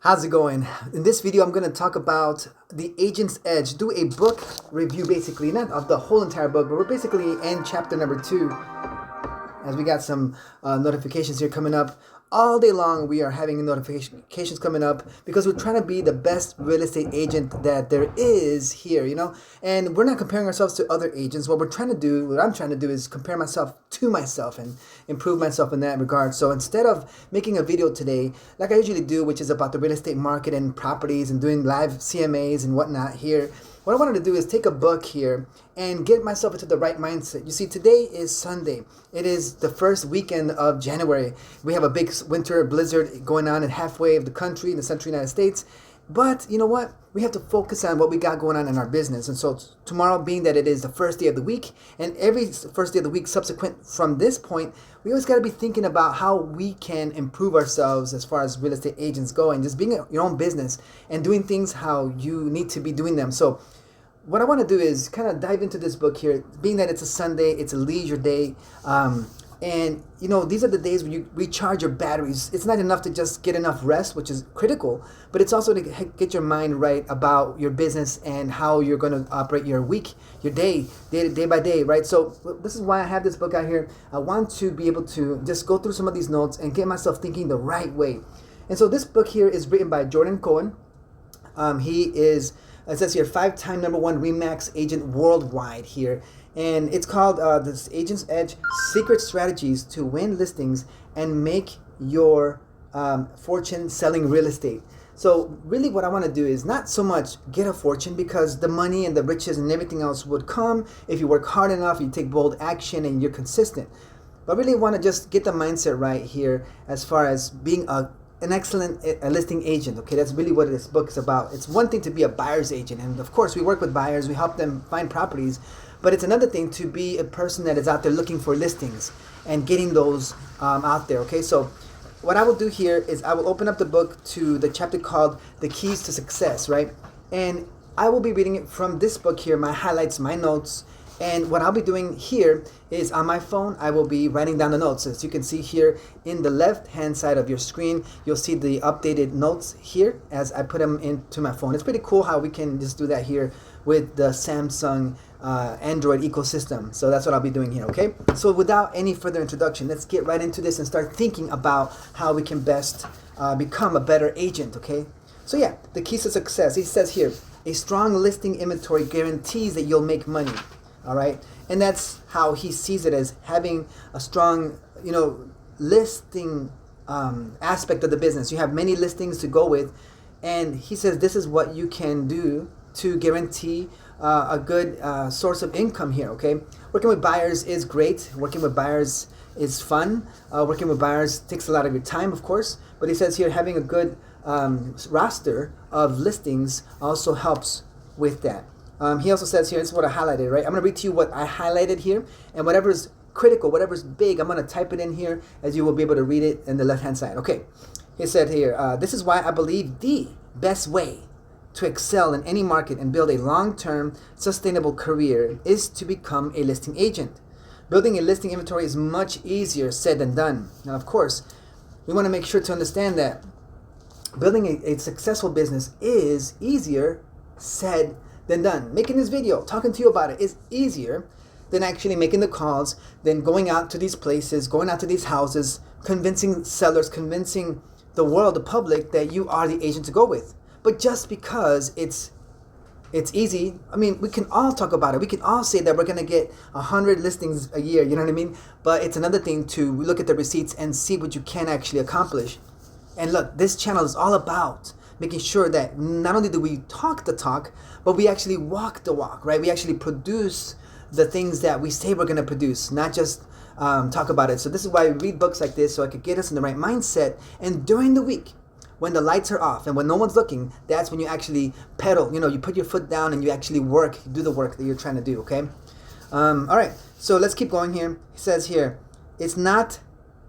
How's it going? In this video, I'm going to talk about The Agent's Edge. Do a book review, basically, not of the whole entire book, but we're basically in chapter number 2. As we got some notifications here coming up. All day long, we are having notifications coming up because we're trying to be the best real estate agent that there is here, And we're not comparing ourselves to other agents. What I'm trying to do is compare myself to myself and improve myself in that regard. So instead of making a video today, like I usually do, which is about the real estate market and properties and doing live CMAs and whatnot here, what I wanted to do is take a book here and get myself into the right mindset. You see, today is Sunday. It is the first weekend of January. We have a big winter blizzard going on in halfway of the country, in the central United States. But you know what? We have to focus on what we got going on in our business. And so tomorrow, being that it is the first day of the week, and every first day of the week subsequent from this point, we always got to be thinking about how we can improve ourselves as far as real estate agents go, and just being your own business and doing things how you need to be doing them. So what I want to do is kind of dive into this book here, being that it's a Sunday, it's a leisure day, and these are the days when you recharge your batteries. It's not enough to just get enough rest, which is critical, but it's also to get your mind right about your business and how you're going to operate your week, your day by day, right? So this is why I have this book out here. I want to be able to just go through some of these notes and get myself thinking the right way. And so this book here is written by Jordan Cohen. He is, it says here, 5-time #1 RE/MAX agent worldwide here. And it's called The Agent's Edge, Secret Strategies to Win Listings and Make Your Fortune Selling Real Estate. So really what I want to do is not so much get a fortune, because the money and the riches and everything else would come if you work hard enough, you take bold action, and you're consistent. But I really want to just get the mindset right here as far as being an excellent listing agent. Okay, that's really what this book is about. It's one thing to be a buyer's agent, and of course we work with buyers, we help them find properties, but it's another thing to be a person that is out there looking for listings and getting those out there. Okay, so what I will do here is I will open up the book to the chapter called The Keys to Success, right? And I will be reading it from this book here, my highlights, my notes. And what I'll be doing here is on my phone, I will be writing down the notes. As you can see here in the left-hand side of your screen, you'll see the updated notes here as I put them into my phone. It's pretty cool how we can just do that here with the Samsung Android ecosystem. So that's what I'll be doing here, okay? So without any further introduction, let's get right into this and start thinking about how we can best become a better agent, okay? So yeah, the keys to success. He says here, a strong listing inventory guarantees that you'll make money. All right, and that's how he sees it, as having a strong, listing aspect of the business. You have many listings to go with, and he says this is what you can do to guarantee a good source of income here. Okay, working with buyers is great. Working with buyers is fun. Working with buyers takes a lot of your time, of course. But he says here, having a good roster of listings also helps with that. He also says here, this is what I highlighted, right? I'm going to read to you what I highlighted here, and whatever's critical, whatever's big, I'm going to type it in here, as you will be able to read it in the left-hand side. Okay, he said here, this is why I believe the best way to excel in any market and build a long-term, sustainable career is to become a listing agent. Building a listing inventory is much easier said than done. Now, of course, we want to make sure to understand that building a successful business is easier said than done. Making this video, talking to you about it, is easier than actually making the calls, than going out to these places, going out to these houses, convincing sellers, convincing the world, the public, that you are the agent to go with. But just because it's easy, I mean, we can all talk about it. We can all say that we're going to get 100 listings a year, you know what I mean? But it's another thing to look at the receipts and see what you can actually accomplish. And look, this channel is all about making sure that not only do we talk the talk, but we actually walk the walk, right? We actually produce the things that we say we're going to produce, not just talk about it. So this is why we read books like this, so I could get us in the right mindset. And during the week, when the lights are off and when no one's looking, that's when you actually pedal. You put your foot down and you actually work, do the work that you're trying to do, okay? All right, so let's keep going here. He says here, it's not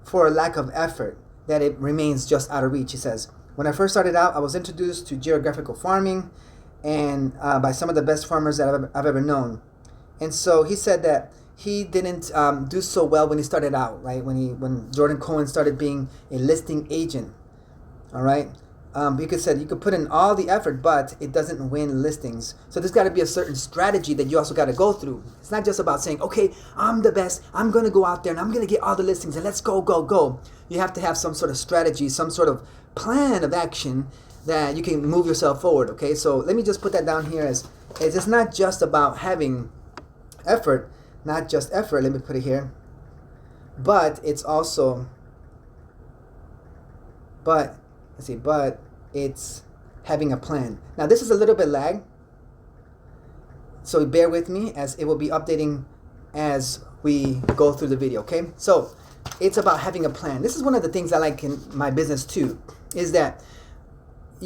for a lack of effort that it remains just out of reach, he says. When I first started out, I was introduced to geographical farming and by some of the best farmers that I've ever known. And so he said that he didn't do so well when he started out, right? When Jordan Cohen started being a listing agent, all right? You could said you could put in all the effort, but it doesn't win listings. So there's got to be a certain strategy that you also got to go through. It's not just about saying, okay, I'm the best. I'm gonna go out there and I'm gonna get all the listings and let's go, go, go. You have to have some sort of strategy, some sort of plan of action that you can move yourself forward. Okay, so let me just put that down here as it's not just about having effort, not just effort. Let me put it here, but it's also, but let's see, but it's having a plan. Now this is a little bit lag, so bear with me as it will be updating as we go through the video. Okay, so it's about having a plan. This is one of the things I like in my business too, is that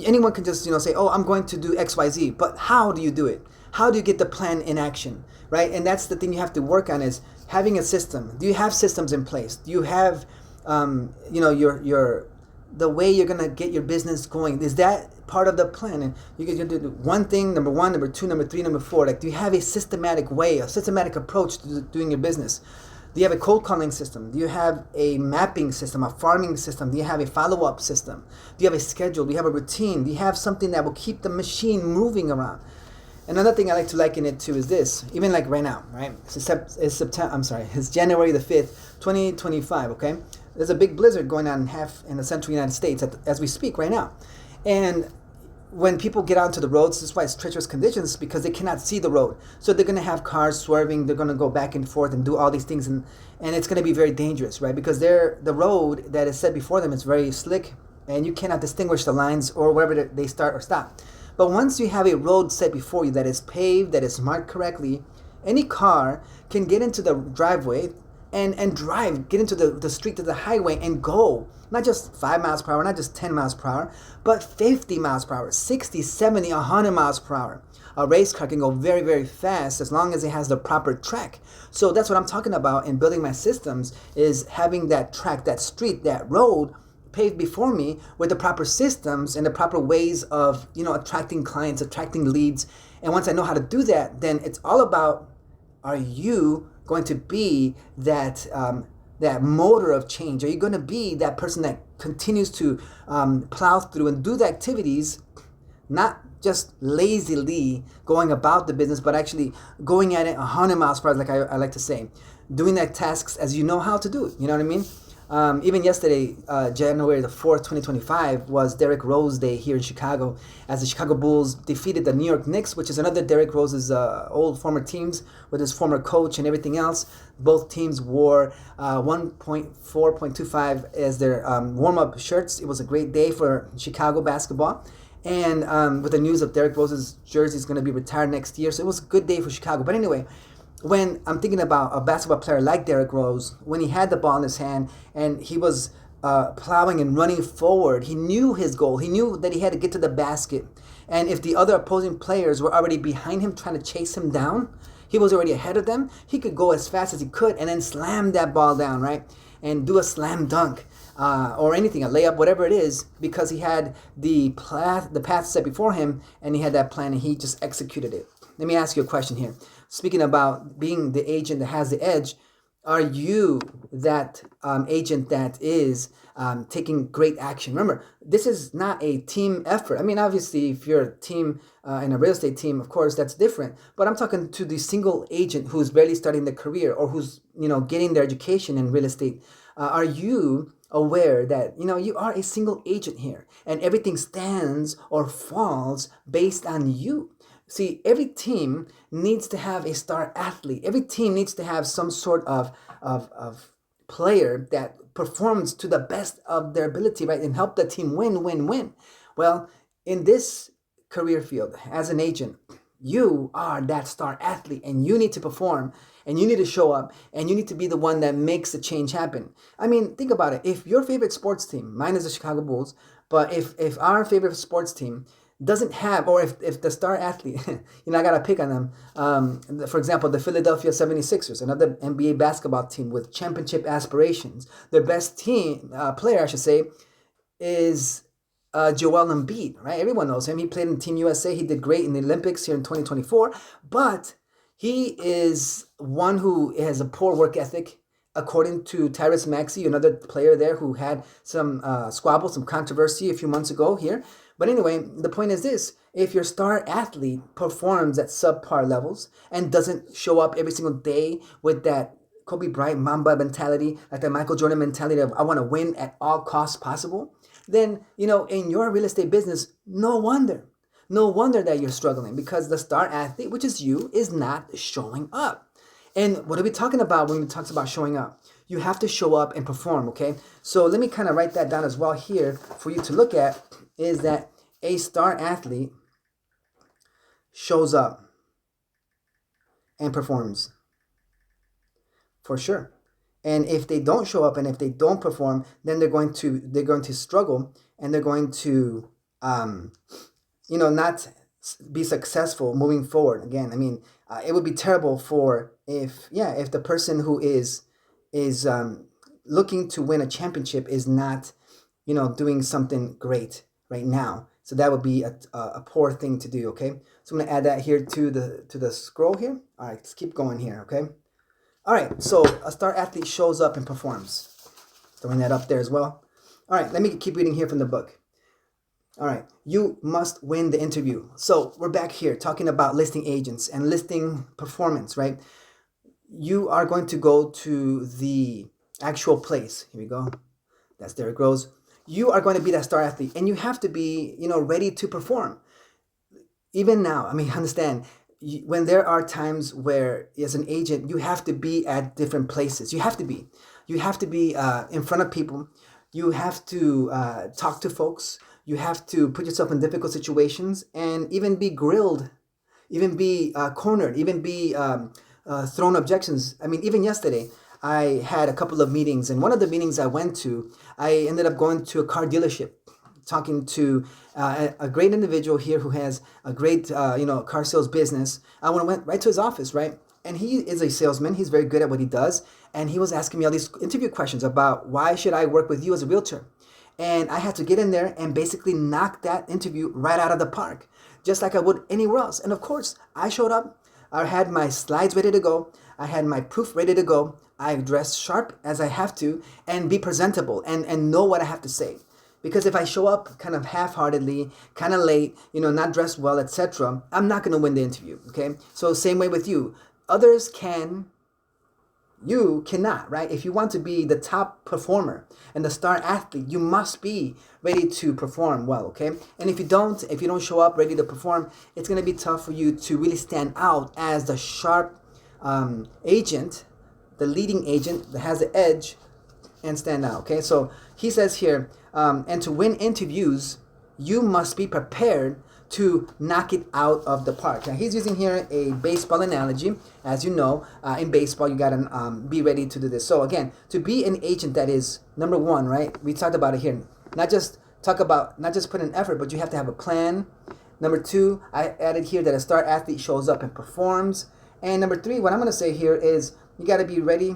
anyone can just say, oh, I'm going to do XYZ, but how do you do it? How do you get the plan in action, right? And that's the thing you have to work on, is having a system. Do you have systems in place? Do you have your the way you're gonna get your business going? Is that part of the plan? And you can do one thing, number one, number two, number three, number four. Like, do you have a systematic way, a systematic approach to doing your business? Do you have a cold calling system? Do you have a mapping system, a farming system? Do you have a follow-up system? Do you have a schedule? Do you have a routine? Do you have something that will keep the machine moving around? Another thing I like to liken it to is this. Even like right now, right? It's January the 5th, 2025, okay? There's a big blizzard going on half in the central United States as we speak right now. And when people get onto the roads, this is why it's treacherous conditions, because they cannot see the road. So they're going to have cars swerving, they're going to go back and forth and do all these things, and it's going to be very dangerous, right? Because the road that is set before them is very slick, and you cannot distinguish the lines or wherever they start or stop. But once you have a road set before you that is paved, that is marked correctly, any car can get into the driveway and drive, get into the street, to the highway, and go. Not just 5 miles per hour, not just 10 miles per hour, but 50 miles per hour, 60, 70, 100 miles per hour. A race car can go very, very fast as long as it has the proper track. So that's what I'm talking about in building my systems, is having that track, that street, that road paved before me with the proper systems and the proper ways of, attracting clients, attracting leads. And once I know how to do that, then it's all about, are you going to be that motor of change? Are you going to be that person that continues to plow through and do the activities, not just lazily going about the business, but actually going at it 100 miles per hour, like I like to say, doing that tasks as you know how to do it. You know what I mean? Even yesterday, January the 4th, 2025, was Derrick Rose Day here in Chicago, as the Chicago Bulls defeated the New York Knicks, which is another Derrick Rose's old former teams, with his former coach and everything else. Both teams wore 1.4.25 as their warm-up shirts. It was a great day for Chicago basketball. And with the news of Derrick Rose's jersey is going to be retired next year, so it was a good day for Chicago. But anyway, when I'm thinking about a basketball player like Derrick Rose, when he had the ball in his hand and he was plowing and running forward, he knew his goal. He knew that he had to get to the basket. And if the other opposing players were already behind him trying to chase him down, he was already ahead of them. He could go as fast as he could and then slam that ball down, right? And do a slam dunk or anything, a layup, whatever it is, because he had the path set before him and he had that plan and he just executed it. Let me ask you a question here. Speaking about being the agent that has the edge, are you that agent that is taking great action? Remember, this is not a team effort. I mean, obviously, if you're a team in a real estate team, of course, that's different. But I'm talking to the single agent who's barely starting their career or who's getting their education in real estate. Are you aware that you are a single agent here, and everything stands or falls based on you? See, every team needs to have a star athlete. Every team needs to have some sort of player that performs to the best of their ability, right? And help the team win. Well, in this career field, as an agent, you are that star athlete and you need to perform and you need to show up and you need to be the one that makes the change happen. I mean, think about it. If your favorite sports team, mine is the Chicago Bulls, but if our favorite sports team doesn't have, or if the star athlete, I got to pick on them. For example, the Philadelphia 76ers, another NBA basketball team with championship aspirations. Their best player, I should say, is Joel Embiid, right? Everyone knows him. He played in Team USA. He did great in the Olympics here in 2024. But he is one who has a poor work ethic. according to Tyrese Maxey, another player there who had some squabble, some controversy a few months ago here. But anyway, the point is this: if your star athlete performs at subpar levels and doesn't show up every single day with that Kobe Bryant Mamba mentality, like that Michael Jordan mentality of I want to win at all costs possible, then in your real estate business, no wonder that you're struggling, because the star athlete, which is you, is not showing up. And what are we talking about when we talk about showing up? You have to show up and perform, okay? So let me kind of write that down as well here for you to look at, is that a star athlete shows up and performs for sure. And if they don't show up and if they don't perform, then they're going to struggle, and they're going to not be successful moving forward. Again, I mean, it would be terrible if the person who is looking to win a championship is not doing something great right now. So that would be a poor thing to do. Okay, so I'm gonna add that here to the scroll here. All right, let's keep going here. Okay, all right. So a star athlete shows up and performs. Throwing that up there as well. All right, let me keep reading here from the book. All right, you must win the interview. So we're back here talking about listing agents and listing performance, right? You are going to go to the actual place. Here we go. There it goes. You are going to be that star athlete, and you have to be, ready to perform. Even now, I mean, understand, when there are times where, as an agent, you have to be at different places. You have to be in front of people. You have to talk to folks. You have to put yourself in difficult situations, and even be grilled, even be cornered, even be thrown objections. I mean, even yesterday, I had a couple of meetings, and one of the meetings I went to, I ended up going to a car dealership, talking to a great individual here who has a great, car sales business. I went right to his office, right? And he is a salesman. He's very good at what he does. And he was asking me all these interview questions about why should I work with you as a realtor? And I had to get in there and basically knock that interview right out of the park, just like I would anywhere else. And of course, I showed up. I had my slides ready to go. I had my proof ready to go. I dress sharp as I have to and be presentable and know what I have to say. Because if I show up kind of half-heartedly, kind of late, not dressed well, etc., I'm not going to win the interview, okay? So same way with you. Others can, you cannot, right? If you want to be the top performer and the star athlete, you must be ready to perform well, okay? And if you don't show up ready to perform, it's going to be tough for you to really stand out as the sharp agent, the leading agent that has the edge, and stand out, okay? So he says here, and to win interviews, you must be prepared to knock it out of the park. Now he's using here a baseball analogy. As you know, in baseball, you gotta be ready to do this. So again, to be an agent that is number one, right? We talked about it here. Not just put in effort, but you have to have a plan. Number two, I added here that a star athlete shows up and performs. And number three, what I'm gonna say here is you gotta be ready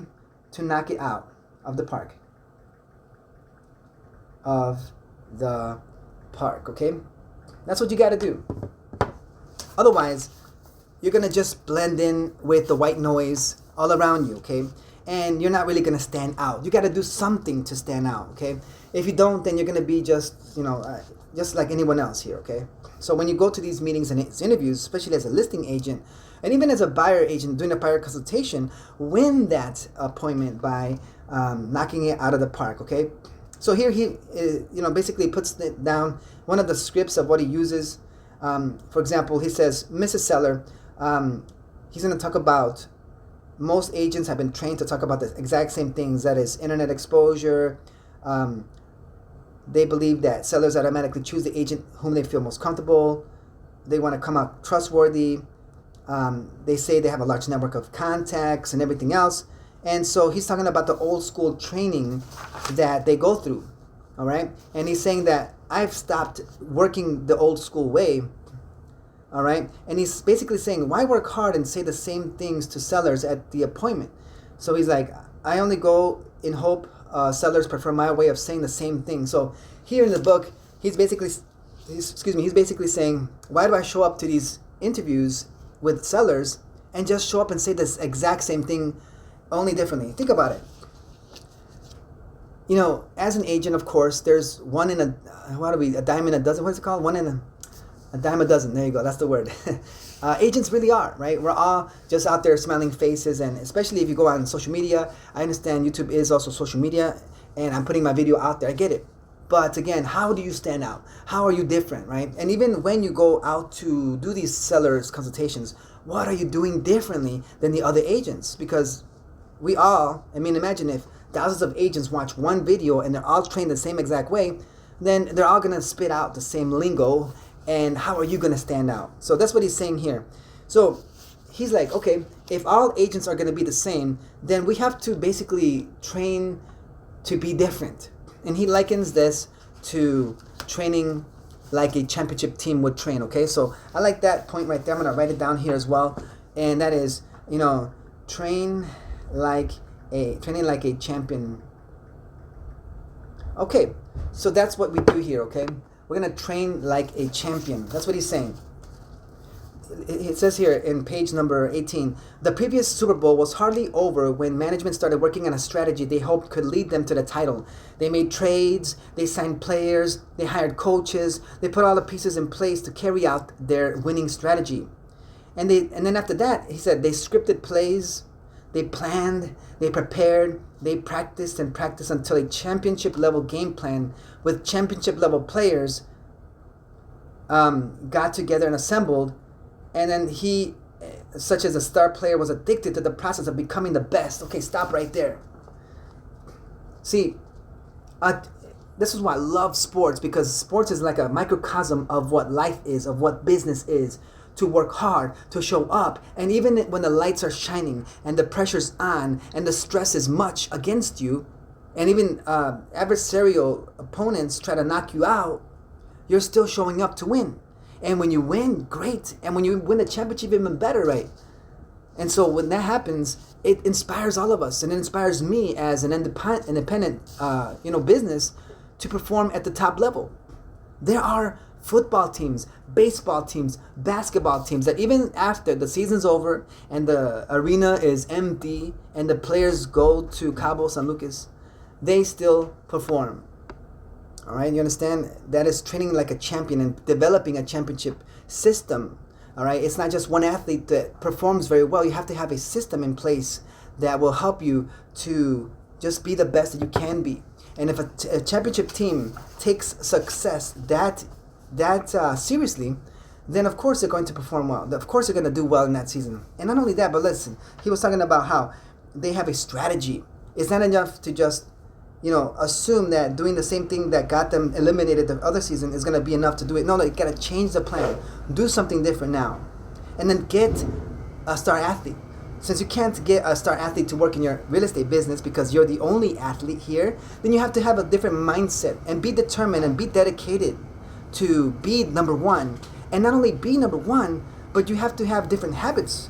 to knock it out of the park. Okay? That's what you got to do. Otherwise, you're going to just blend in with the white noise all around you, okay? And you're not really going to stand out. You got to do something to stand out, okay? If you don't, then you're going to be just like anyone else here, okay? So when you go to these meetings and interviews, especially as a listing agent, and even as a buyer agent doing a buyer consultation, win that appointment by knocking it out of the park, okay? So here he, basically puts it down, one of the scripts of what he uses. For example, he says, Mrs. Seller, he's going to talk about, most agents have been trained to talk about the exact same things, that is internet exposure. They believe that sellers automatically choose the agent whom they feel most comfortable. They want to come out trustworthy. They say they have a large network of contacts and everything else. And so he's talking about the old school training that they go through, all right? And he's saying that I've stopped working the old school way, all right? And he's basically saying, why work hard and say the same things to sellers at the appointment? So he's like, I only go in hope sellers prefer my way of saying the same thing. So here in the book, he's basically saying, why do I show up to these interviews with sellers and just show up and say this exact same thing, only differently? Think about it. as an agent, of course, there's one in a dime in a dozen. What's it called? One in a dime a dozen. There you go. That's the word. Agents really are, right? We're all just out there smiling faces, and especially if you go on social media. I understand YouTube is also social media, and I'm putting my video out there. I get it. But again, how do you stand out? How are you different, right? And even when you go out to do these sellers consultations, what are you doing differently than the other agents? Because imagine if thousands of agents watch one video and they're all trained the same exact way, then they're all going to spit out the same lingo. And how are you going to stand out? So that's what he's saying here. So he's like, okay, if all agents are going to be the same, then we have to basically train to be different. And he likens this to training like a championship team would train, okay? So I like that point right there. I'm going to write it down here as well. And that is, training like a champion. Okay, so that's what we do here, okay? We're going to train like a champion. That's what he's saying. It says here in page number 18, the previous Super Bowl was hardly over when management started working on a strategy they hoped could lead them to the title. They made trades, they signed players, they hired coaches, they put all the pieces in place to carry out their winning strategy. And then after that, he said, they scripted plays, they planned, they prepared, they practiced until a championship level game plan with championship level players got together and assembled. And then he, such as a star player, was addicted to the process of becoming the best. Okay, stop right there. See, this is why I love sports, because sports is like a microcosm of what life is, of what business is. To work hard, to show up, and even when the lights are shining and the pressure's on and the stress is much against you, and even adversarial opponents try to knock you out, you're still showing up to win. And when you win, great. And when you win the championship, even better, right? And so when that happens, it inspires all of us, and it inspires me as an independent, business to perform at the top level. There are football teams, baseball teams, basketball teams that even after the season's over and the arena is empty and the players go to Cabo San Lucas, they still perform. All right, you understand? That is training like a champion and developing a championship system. All right, it's not just one athlete that performs very well. You have to have a system in place that will help you to just be the best that you can be. And if a championship team takes success that seriously, then of course they're going to perform well. Of course they're going to do well in that season. And not only that, but listen, he was talking about how they have a strategy. It's not enough to just assume that doing the same thing that got them eliminated the other season is going to be enough to do it. No, you got to change the plan. Do something different now. And then get a star athlete. Since you can't get a star athlete to work in your real estate business because you're the only athlete here, then you have to have a different mindset and be determined and be dedicated to be number one. And not only be number one, but you have to have different habits.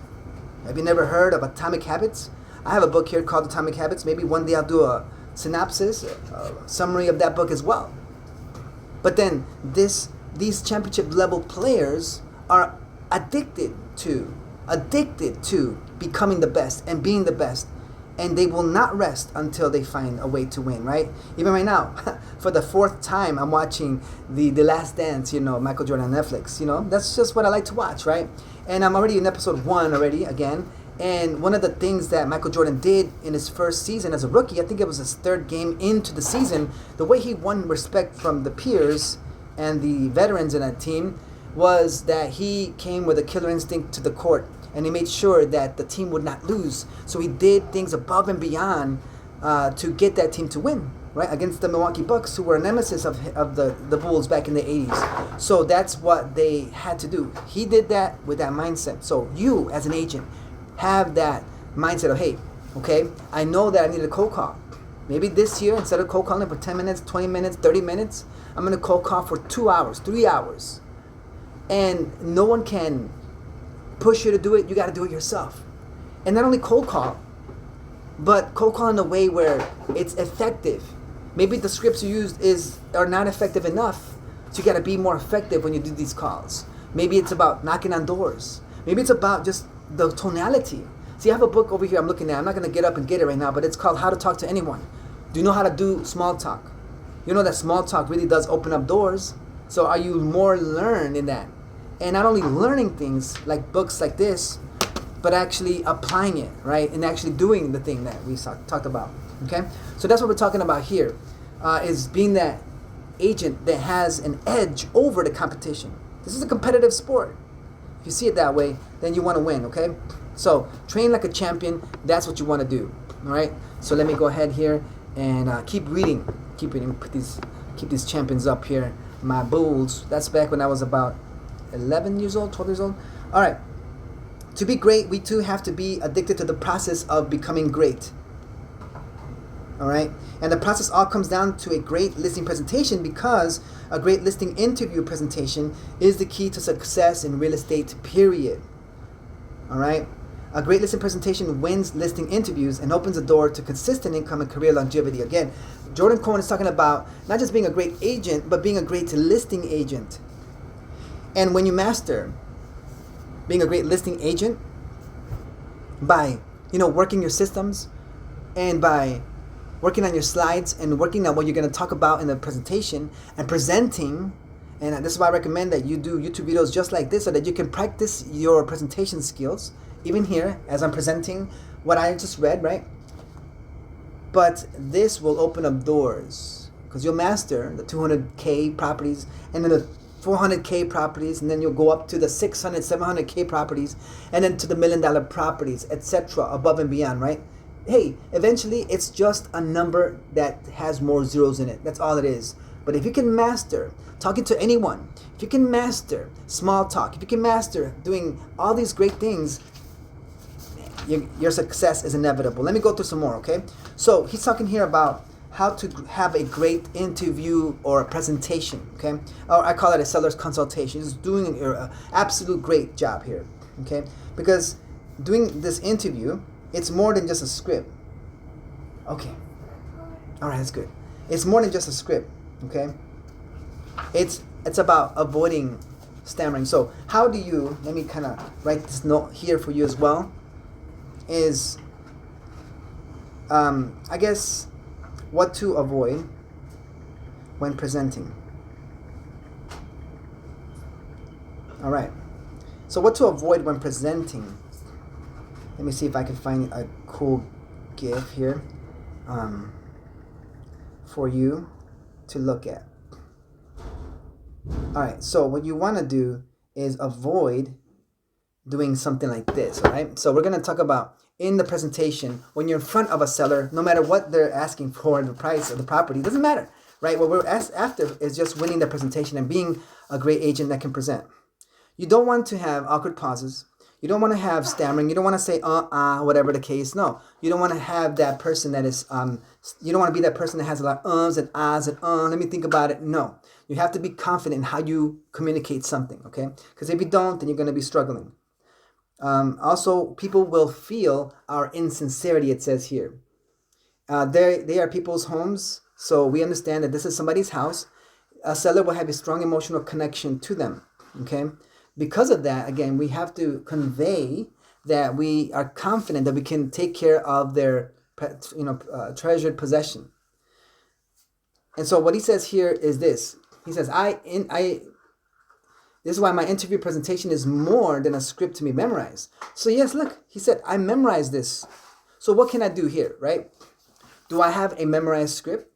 Have you never heard of Atomic Habits? I have a book here called Atomic Habits. Maybe one day I'll do a synopsis, a summary of that book as well. But then these championship level players are addicted to becoming the best and being the best, and they will not rest until they find a way to win, right? Even right now, for the fourth time, I'm watching the Last Dance, Michael Jordan on Netflix. That's just what I like to watch, right? And I'm already in episode 1 already, again. And one of the things that Michael Jordan did in his first season as a rookie, I think it was his third game into the season, the way he won respect from the peers and the veterans in that team was that he came with a killer instinct to the court, and he made sure that the team would not lose. So he did things above and beyond to get that team to win, right? Against the Milwaukee Bucks, who were a nemesis of the Bulls back in the 80s. So that's what they had to do. He did that with that mindset. So you, as an agent, have that mindset of, hey, okay, I know that I need a cold call. Maybe this year, instead of cold calling for 10 minutes, 20 minutes, 30 minutes, I'm going to cold call for 2 hours, 3 hours. And no one can push you to do it. You got to do it yourself. And not only cold call, but cold call in a way where it's effective. Maybe the scripts you used are not effective enough. So you got to be more effective when you do these calls. Maybe it's about knocking on doors. Maybe it's about just the tonality. See, I have a book over here I'm looking at. I'm not going to get up and get it right now, but it's called How to Talk to Anyone. Do you know how to do small talk? You know that small talk really does open up doors. So are you more learned in that? And not only learning things like books like this, but actually applying it, right? And actually doing the thing that we talked about, okay? So that's what we're talking about here, is being that agent that has an edge over the competition. This is a competitive sport. If you see it that way, then you want to win, okay? So train like a champion. That's what you want to do, all right? So let me go ahead here and keep reading. Keep these champions up here. My bulls. That's back when I was about 11 years old, 12 years old. All right. To be great, we too have to be addicted to the process of becoming great. All right? And the process all comes down to a great listing presentation, because a great listing interview presentation is the key to success in real estate, period. All right? A great listing presentation wins listing interviews and opens the door to consistent income and career longevity. Again, Jordan Cohen is talking about not just being a great agent, but being a great listing agent. And when you master being a great listing agent by, working your systems and by working on your slides and working on what you're going to talk about in the presentation and presenting, and this is why I recommend that you do YouTube videos just like this so that you can practice your presentation skills, even here as I'm presenting what I just read, right? But this will open up doors because you'll master the 200K properties and then the 400K properties, and then you'll go up to the 600, 700K properties, and then to the $1 million properties, etc., above and beyond, right? Hey, eventually it's just a number that has more zeros in it. That's all it is. But if you can master talking to anyone, if you can master small talk, if you can master doing all these great things, your success is inevitable. Let me go through some more, okay? So he's talking here about how to have a great interview or a presentation, okay? Or I call it a seller's consultation. He's doing an absolute great job here, okay? Because doing this interview, it's more than just a script. Okay. All right, that's good. It's more than just a script, okay? It's about avoiding stammering. So how do you, let me kind of write this note here for you as well, is, I guess, what to avoid when presenting. All right. So what to avoid when presenting. Let me see if I can find a cool GIF here for you to look at. All right. So what you want to do is avoid doing something like this. All right. So we're going to talk about in the presentation, when you're in front of a seller, no matter what they're asking for, the price of the property, it doesn't matter, right? What we're after is just winning the presentation and being a great agent that can present. You don't want to have awkward pauses. You don't want to have stammering. You don't want to say, whatever the case. No, you don't want to have that person that is, you don't want to be that person that has a lot of ums and ahs and, let me think about it. No, you have to be confident in how you communicate something, okay? Because if you don't, then you're going to be struggling. Also, people will feel our insincerity, it says here. They are people's homes, so we understand that this is somebody's house. A seller will have a strong emotional connection to them, okay? Because of that, again, we have to convey that we are confident that we can take care of their, treasured possession. And so what he says here is this. He says, this is why my interview presentation is more than a script to be memorized. So yes, look, he said, I memorized this. So what can I do here, right? Do I have a memorized script?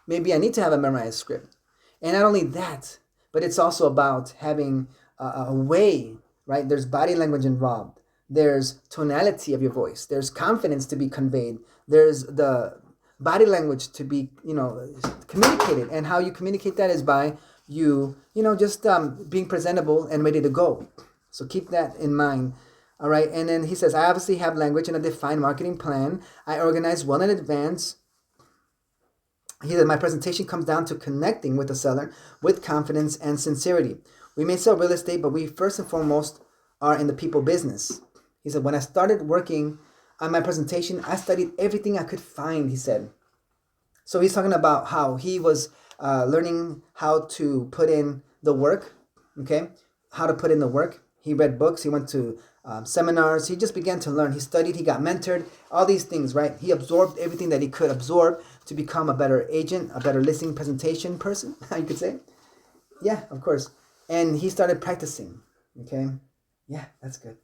Maybe I need to have a memorized script. And not only that, but it's also about having a way, right? There's body language involved. There's tonality of your voice. There's confidence to be conveyed. There's the body language to be, communicated. And how you communicate that is by you, just being presentable and ready to go. So keep that in mind. All right. And then he says, I obviously have language and a defined marketing plan. I organize well in advance. He said, my presentation comes down to connecting with the seller with confidence and sincerity. We may sell real estate, but we first and foremost are in the people business. He said, when I started working on my presentation, I studied everything I could find, he said. So he's talking about how he was learning how to put in the work, okay? How to put in the work. He read books. He went to seminars. He just began to learn. He studied. He got mentored. All these things, right? He absorbed everything that he could absorb to become a better agent, a better listing presentation person, you could say. Yeah, of course. And he started practicing. Okay. Yeah, that's good.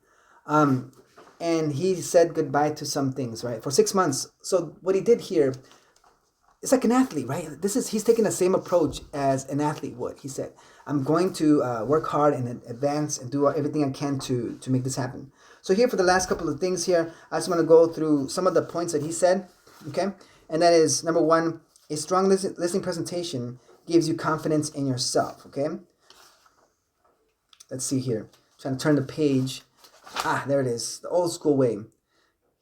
And he said goodbye to some things, right? For 6 months. So what he did here, it's like an athlete, right? He's taking the same approach as an athlete would. He said, I'm going to work hard and advance and do everything I can to make this happen. So here for the last couple of things here, I just want to go through some of the points that he said, okay? And that is, number one, a strong listing presentation gives you confidence in yourself, okay? Let's see here. Trying to turn the page. There it is, the old school way.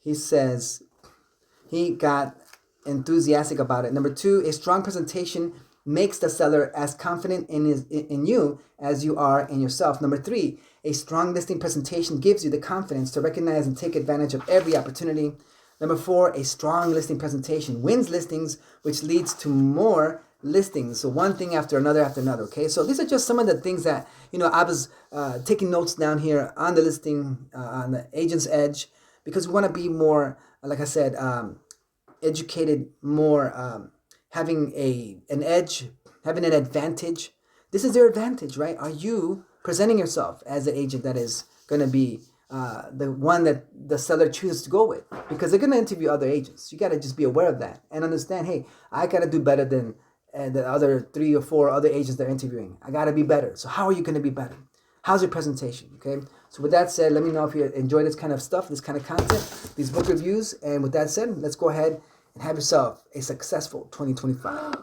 He says he got enthusiastic about it. Number two, a strong presentation makes the seller as confident in you as you are in yourself. Number three, a strong listing presentation gives you the confidence to recognize and take advantage of every opportunity. Number four, a strong listing presentation wins listings, which leads to more listings. So one thing after another, okay? So these are just some of the things that, I was taking notes down here on the listing, on the Agent's Edge, because we want to be more, like I said, educated, more having an edge, having an advantage. This is their advantage, right? Are you presenting yourself as the agent that is going to be the one that the seller chooses to go with? Because they're going to interview other agents. You got to just be aware of that and understand, hey, I got to do better than the other 3 or 4 other agents they're interviewing. I got to be better. So how are you going to be better? How's your presentation? Okay. So with that said, let me know if you enjoy this kind of stuff, this kind of content, these book reviews. And with that said, let's go ahead and have yourself a successful 2025.